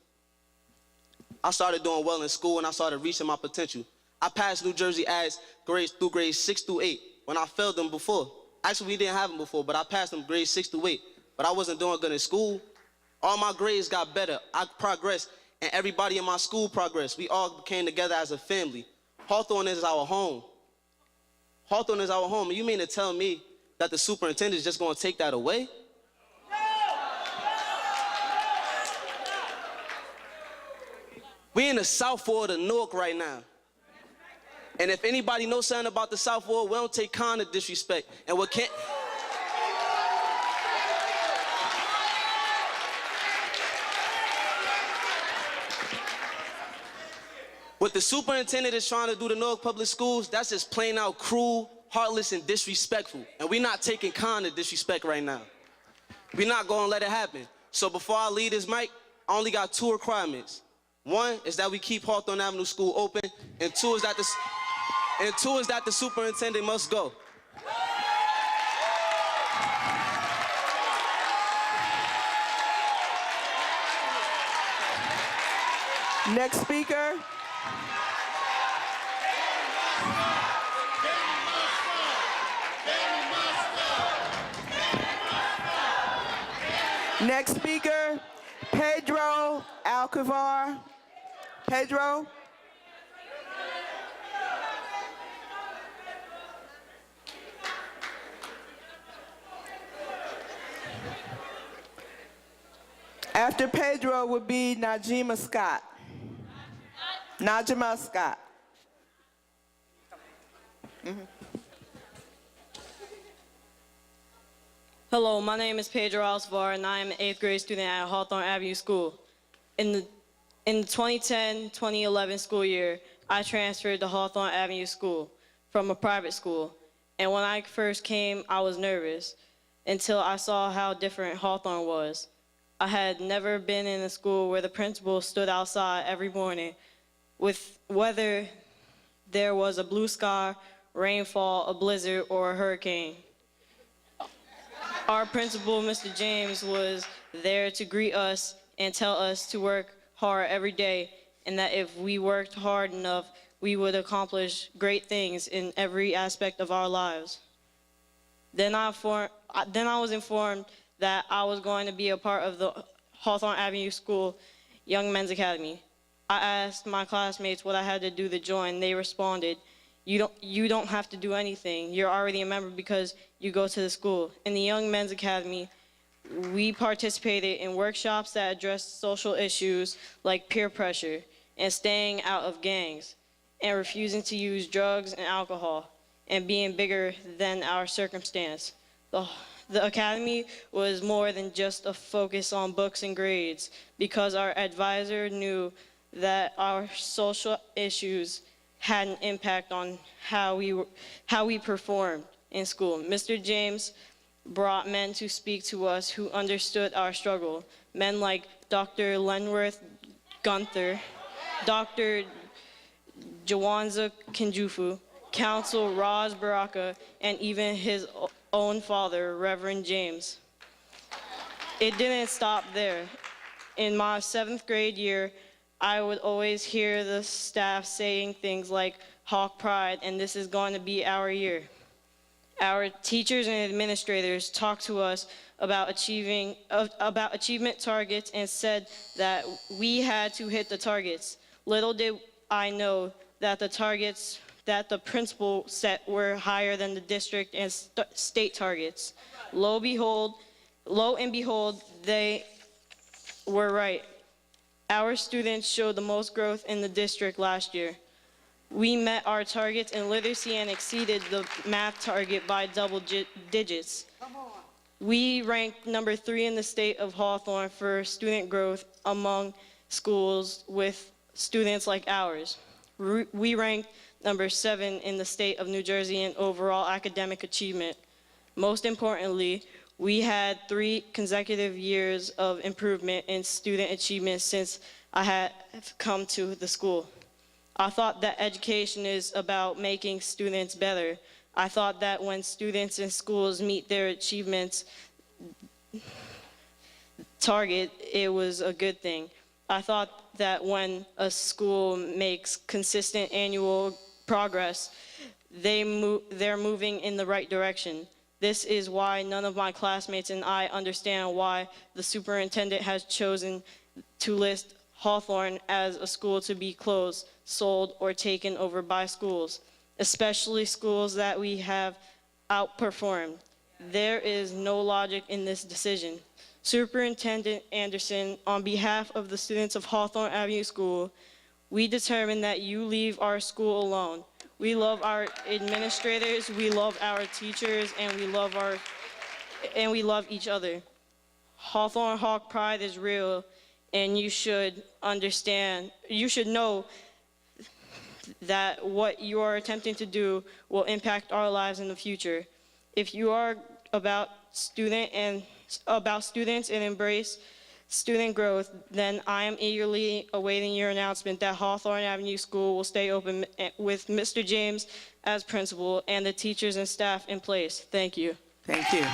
I started doing well in school, and I started reaching my potential. I passed New Jersey Ads through grades 6 through 8 when I failed them before. Actually, we didn't have them before, but I passed them grades 6 through 8. But I wasn't doing good in school. All my grades got better. I progressed, and everybody in my school progressed. We all came together as a family. Hawthorne is our home. Hawthorne is our home. And you mean to tell me that the superintendent is just going to take that away? We in the South Ward of Newark right now. And if anybody knows something about the South Ward, we don't take kind of disrespect. And what can't... What the superintendent is trying to do to Newark Public Schools, that's just plain out cruel, heartless, and disrespectful. And we're not taking kind of disrespect right now. We're not gonna let it happen. So before I leave this mic, I only got 2 requirements. One is that we keep Hawthorne Avenue School open, and two is that the superintendent must go. Next speaker. Next speaker, Pedro Alcavar. Pedro. After Pedro would be Najima Scott. Najima Scott. Hello, my name is Pedro Alcavar, and I am an 8th grade student at Hawthorne Avenue School. In the 2010-2011 school year, I transferred to Hawthorne Avenue School from a private school. And when I first came, I was nervous until I saw how different Hawthorne was. I had never been in a school where the principal stood outside every morning with whether there was a blue sky, rainfall, a blizzard, or a hurricane. Our principal, Mr. James, was there to greet us and tell us to work hard every day, and that if we worked hard enough, we would accomplish great things in every aspect of our lives. Then I was informed that I was going to be a part of the Hawthorne Avenue School Young Men's Academy. I asked my classmates what I had to do to join. They responded, you don't have to do anything. You're already a member because you go to the school. In the Young Men's Academy, we participated in workshops that addressed social issues like peer pressure and staying out of gangs and refusing to use drugs and alcohol and being bigger than our circumstance. The academy was more than just a focus on books and grades because our advisor knew that our social issues had an impact on how we performed in school. Mr. James brought men to speak to us who understood our struggle. Men like Dr. Lenworth Gunther, Dr. Jawanza Kinjufu, Counsel Roz Baraka, and even his own father, Reverend James. It didn't stop there. In my 7th grade year, I would always hear the staff saying things like Hawk Pride, and this is going to be our year. Our teachers and administrators talked to us about achievement targets and said that we had to hit the targets. Little did I know that the targets that the principal set were higher than the district and state targets. Lo and behold, they were right. Our students showed the most growth in the district last year. We met our targets in literacy and exceeded the math target by double digits. We ranked number 3 in the state of Hawthorne for student growth among schools with students like ours. We ranked number 7 in the state of New Jersey in overall academic achievement. Most importantly, we had 3 consecutive years of improvement in student achievement since I had come to the school. I thought that education is about making students better. I thought that when students in schools meet their achievements target, it was a good thing. I thought that when a school makes consistent annual progress, they're moving in the right direction. This is why none of my classmates and I understand why the superintendent has chosen to list Hawthorne as a school to be closed, sold, or taken over by schools, especially schools that we have outperformed. There is no logic in this decision. Superintendent Anderson, on behalf of the students of Hawthorne Avenue School, we determine that you leave our school alone. We love our administrators, we love our teachers, and we love each other. Hawthorne Hawk Pride is real, and you should know that what you are attempting to do will impact our lives in the future. If you are about students and embrace student growth, then I am eagerly awaiting your announcement that Hawthorne Avenue School will stay open with Mr. James as principal and the teachers and staff in place. Thank you. Thank you.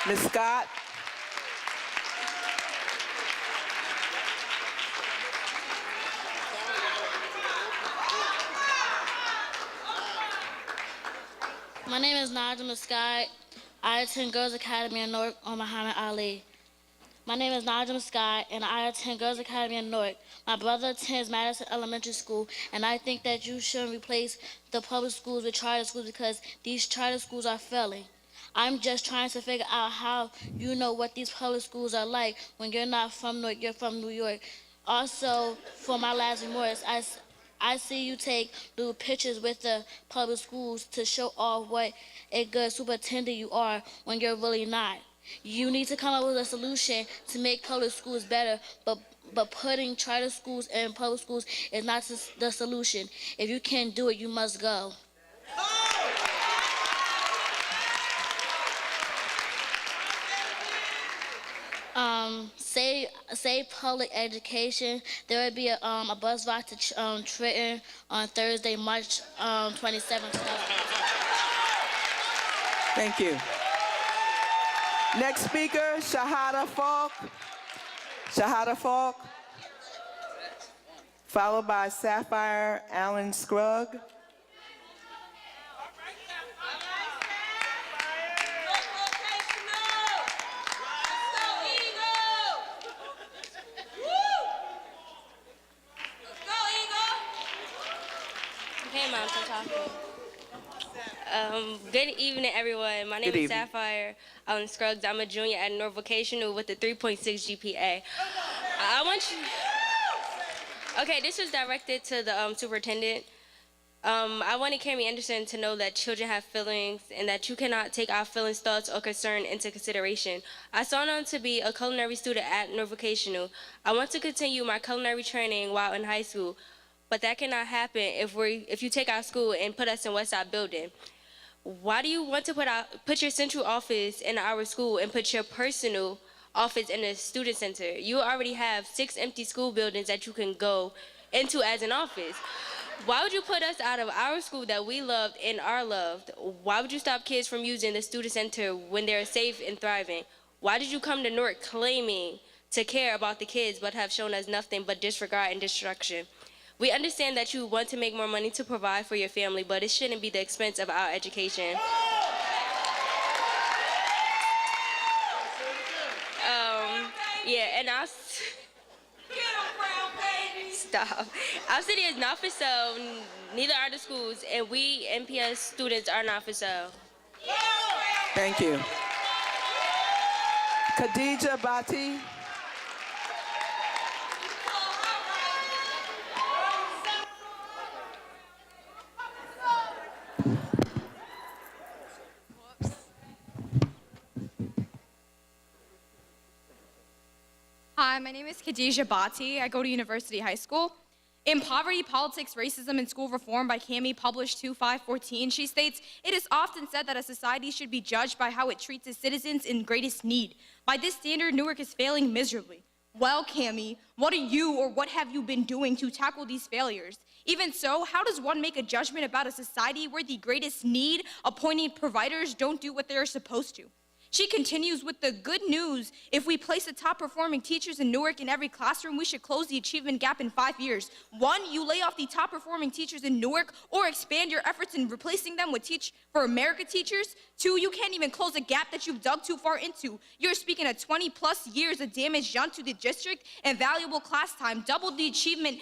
Ms. Scott? My name is Najma Sky. I attend Girls Academy in Newark on Muhammad Ali. My name is Najma Sky, and I attend Girls Academy in Newark. My brother attends Madison Elementary School, and I think that you shouldn't replace the public schools with charter schools because these charter schools are failing. I'm just trying to figure out how you know what these public schools are like when you're not from Newark, you're from New York. Also, for my last remarks, I see you take little pictures with the public schools to show off what a good superintendent you are when you're really not. You need to come up with a solution to make public schools better, but putting charter schools and public schools is not the solution. If you can't do it, you must go. Say public education. There will be a bus ride to Trenton on Thursday, March 27th. Thank you. Next speaker, Shahada Falk. Shahada Falk. Followed by Sapphire Allen Scrugg. Hey, Mom, I'm talking. Good evening, everyone. My name is Sapphire Allen Scruggs. I'm a junior at North Vocational with a 3.6 GPA. I want you... Okay, this was directed to the superintendent. I wanted Cami Anderson to know that children have feelings and that you cannot take our feelings, thoughts, or concern into consideration. I signed on to be a culinary student at North Vocational. I want to continue my culinary training while in high school, but that cannot happen if you take our school and put us in Westside Building. Why do you want to put your central office in our school and put your personal office in the student center? You already have 6 empty school buildings that you can go into as an office. Why would you put us out of our school that we loved and are loved? Why would you stop kids from using the student center when they're safe and thriving? Why did you come to Newark claiming to care about the kids but have shown us nothing but disregard and destruction? We understand that you want to make more money to provide for your family, but it shouldn't be the expense of our education. And stop. Our city is not for sale, neither are the schools, and we NPS students are not for sale. Thank you. Khadija Bati. Hi, my name is Khadija Bati. I go to University High School. In Poverty, Politics, Racism, and School Reform by Cami, published 2/5/14, she states, "It is often said that a society should be judged by how it treats its citizens in greatest need. By this standard, Newark is failing miserably." Well, Cami, what are you or what have you been doing to tackle these failures? Even so, how does one make a judgment about a society where the greatest need appointed providers don't do what they're supposed to? She continues with the good news: if we place the top performing teachers in Newark in every classroom, we should close the achievement gap in 5 years. 1, you lay off the top performing teachers in Newark or expand your efforts in replacing them with Teach for America teachers. 2, you can't even close a gap that you've dug too far into. You're speaking of 20+ years of damage done to the district and valuable class time, double the achievement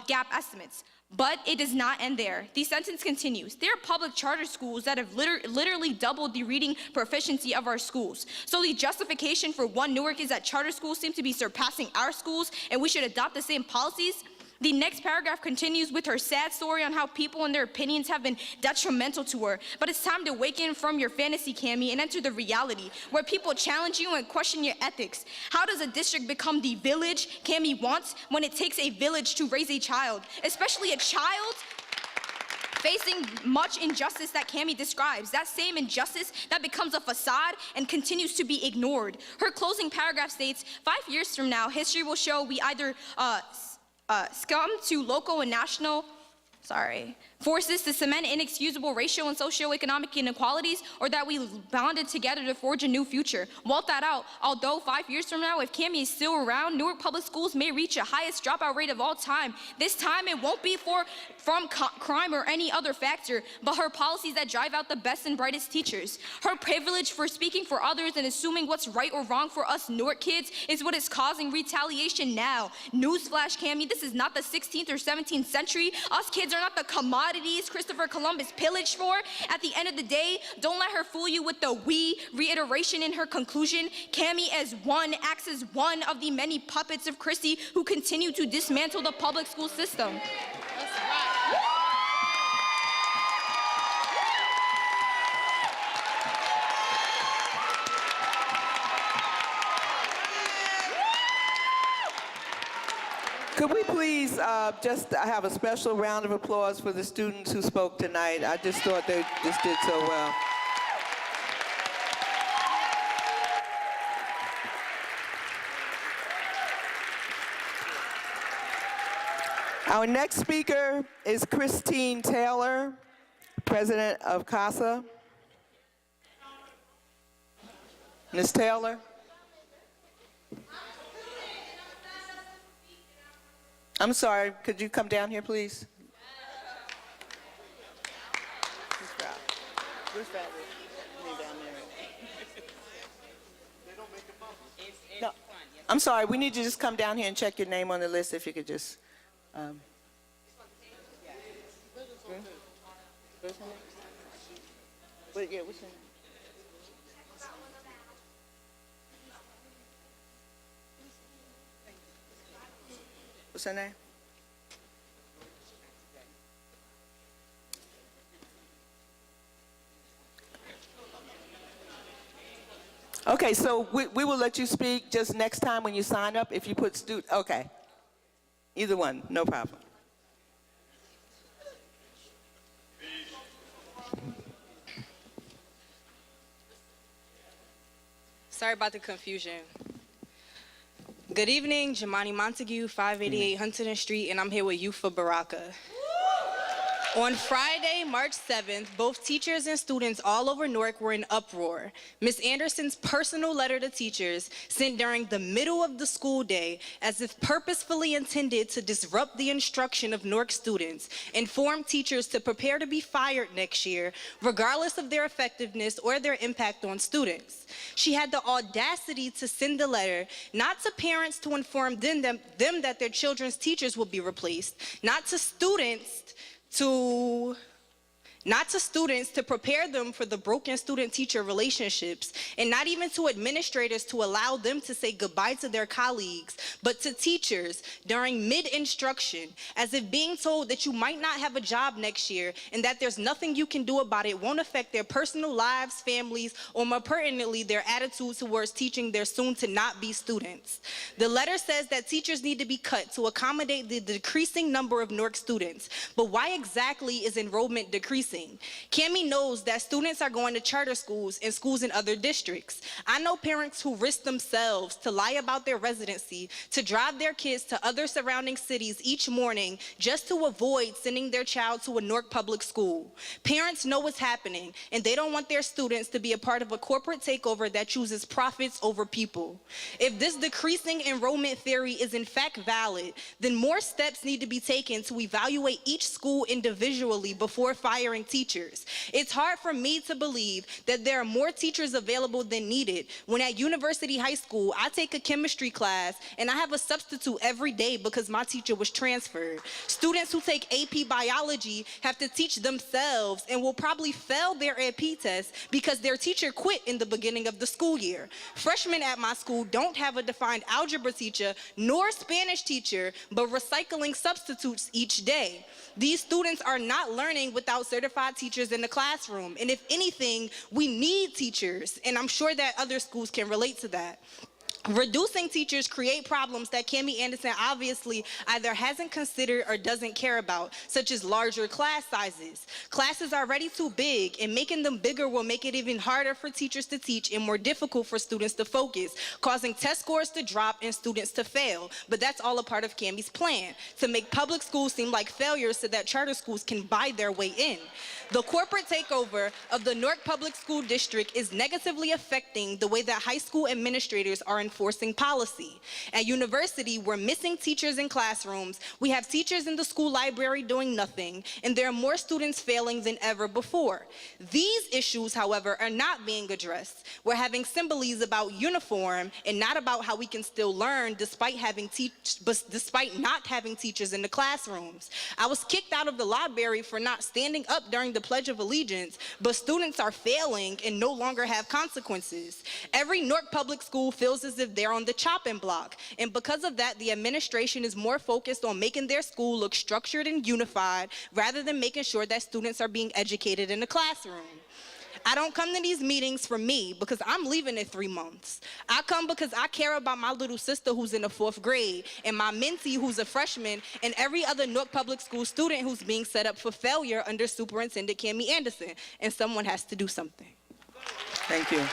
gap estimates. But it does not end there. The sentence continues. There are public charter schools that have literally doubled the reading proficiency of our schools. So the justification for One Newark is that charter schools seem to be surpassing our schools and we should adopt the same policies. The next paragraph continues with her sad story on how people and their opinions have been detrimental to her. But it's time to awaken from your fantasy, Cammie, and enter the reality where people challenge you and question your ethics. How does a district become the village Cammie wants when it takes a village to raise a child, especially a child facing much injustice that Cammie describes, that same injustice that becomes a facade and continues to be ignored? Her closing paragraph states, 5 years from now, history will show we either succumb to local and national forces to cement inexcusable racial and socioeconomic inequalities, or that we bonded together to forge a new future. Walt that out. Although 5 years from now, if Cammie is still around, Newark Public Schools may reach the highest dropout rate of all time. This time, it won't be from crime or any other factor, but her policies that drive out the best and brightest teachers. Her privilege for speaking for others and assuming what's right or wrong for us Newark kids is what is causing retaliation now. Newsflash, Cammie, this is not the 16th or 17th century. Us kids are not the commodities Christopher Columbus pillaged for. At the end of the day, don't let her fool you with the we reiteration in her conclusion. Cammie acts as one of the many puppets of Christie who continue to dismantle the public school system. Could we please just have a special round of applause for the students who spoke tonight? I just thought they just did so well. Our next speaker is Christine Taylor, president of CASA. Ms. Taylor? I'm sorry, could you come down here, please? No, I'm sorry, we need you to just come down here and check your name on the list, if you could just. What's your name? What's her name? Okay, so we will let you speak just next time when you sign up, if you put student, okay. Either one, no problem. Sorry about the confusion. Good evening, Jamani Montague, 588 Huntington Street, and I'm here with Youth for Baraka. On Friday, March 7th, both teachers and students all over Newark were in uproar. Ms. Anderson's personal letter to teachers, sent during the middle of the school day, as if purposefully intended to disrupt the instruction of Newark students, informed teachers to prepare to be fired next year, regardless of their effectiveness or their impact on students. She had the audacity to send the letter, not to parents to inform them that their children's teachers will be replaced, not to students to prepare them for the broken student-teacher relationships, and not even to administrators to allow them to say goodbye to their colleagues, but to teachers during mid-instruction, as if being told that you might not have a job next year and that there's nothing you can do about it won't affect their personal lives, families, or more pertinently, their attitude towards teaching their soon-to-not-be students. The letter says that teachers need to be cut to accommodate the decreasing number of Newark students, but why exactly is enrollment decreasing? Cammie knows that students are going to charter schools and schools in other districts. I know parents who risk themselves to lie about their residency, to drive their kids to other surrounding cities each morning just to avoid sending their child to a Newark public school. Parents know what's happening, and they don't want their students to be a part of a corporate takeover that chooses profits over people. If this decreasing enrollment theory is in fact valid, then more steps need to be taken to evaluate each school individually before firing teachers. It's hard for me to believe that there are more teachers available than needed when at University High School, I take a chemistry class and I have a substitute every day because my teacher was transferred. Students who take AP Biology have to teach themselves and will probably fail their AP test because their teacher quit in the beginning of the school year. Freshmen at my school don't have a defined algebra teacher nor Spanish teacher, but recycling substitutes each day. These students are not learning without certified teachers in the classroom. And if anything, we need teachers, and I'm sure that other schools can relate to that. Reducing teachers create problems that Cami Anderson obviously either hasn't considered or doesn't care about, such as larger class sizes. Classes are already too big, and making them bigger will make it even harder for teachers to teach and more difficult for students to focus, causing test scores to drop and students to fail. But that's all a part of Cami's plan, to make public schools seem like failures so that charter schools can buy their way in. The corporate takeover of the Newark Public School District is negatively affecting the way that high school administrators are enforcing policy. At university, we're missing teachers in classrooms, we have teachers in the school library doing nothing, and there are more students failing than ever before. These issues, however, are not being addressed. We're having symbols about uniform and not about how we can still learn despite not having teachers in the classrooms. I was kicked out of the library for not standing up during the Pledge of Allegiance, but students are failing and no longer have consequences. Every Newark public school feels as if they're on the chopping block, and because of that, the administration is more focused on making their school look structured and unified rather than making sure that students are being educated in the classroom. I don't come to these meetings for me because I'm leaving in 3 months. I come because I care about my little sister who's in the 4th grade and my mentee who's a freshman and every other Newark Public School student who's being set up for failure under Superintendent Cami Anderson, and someone has to do something. Thank you.